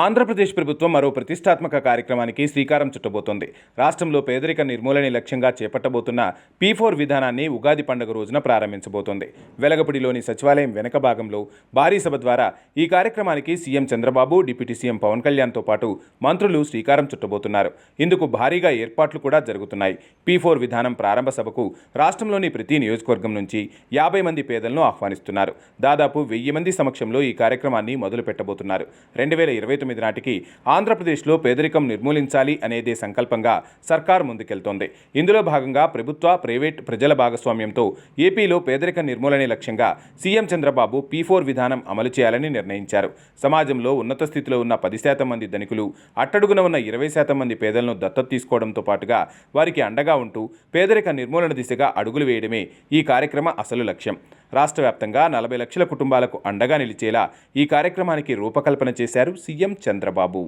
ఆంధ్రప్రదేశ్ ప్రభుత్వం మరో ప్రతిష్టాత్మక కార్యక్రమానికి శ్రీకారం చుట్టబోతోంది. రాష్ట్రంలో పేదరిక నిర్మూలనే లక్ష్యంగా చేపట్టబోతున్న P4 విధానాన్ని ఉగాది పండుగ రోజున ప్రారంభించబోతోంది. వెలగపూడిలోని సచివాలయం వెనక భాగంలో భారీ సభ ద్వారా ఈ కార్యక్రమానికి CM Chandrababu, deputy CM Pawan కళ్యాణ్తో పాటు మంత్రులు శ్రీకారం చుట్టబోతున్నారు. ఇందుకు భారీగా ఏర్పాట్లు కూడా జరుగుతున్నాయి. P4 విధానం ప్రారంభ సభకు రాష్ట్రంలోని ప్రతి నియోజకవర్గం నుంచి 50 మంది పేదలను ఆహ్వానిస్తున్నారు. దాదాపు 1000 మంది సమక్షంలో ఈ కార్యక్రమాన్ని మొదలు పెట్టబోతున్నారు. 2029 నాటికి ఆంధ్రప్రదేశ్లో పేదరికం నిర్మూలించాలి అనేదే సంకల్పంగా సర్కార్ ముందుకెళ్తోంది. ఇందులో భాగంగా ప్రభుత్వ, ప్రైవేట్, ప్రజల భాగస్వామ్యంతో ఏపీలో పేదరిక నిర్మూలనే లక్ష్యంగా సీఎం చంద్రబాబు P4 విధానం అమలు చేయాలని నిర్ణయించారు. సమాజంలో ఉన్నత స్థితిలో ఉన్న 10% మంది ధనికులు, అట్టడుగున ఉన్న 20% మంది పేదలను దత్తత తీసుకోవడంతో పాటుగా వారికి అండగా ఉంటూ పేదరిక నిర్మూలన దిశగా అడుగులు వేయడమే ఈ కార్యక్రమ అసలు లక్ష్యం. రాష్ట్ర వ్యాప్తంగా 40 లక్షల కుటుంబాలకు అండగా నిలిచేలా ఈ కార్యక్రమానికి రూపకల్పన చేశారు సీఎం చంద్రబాబు.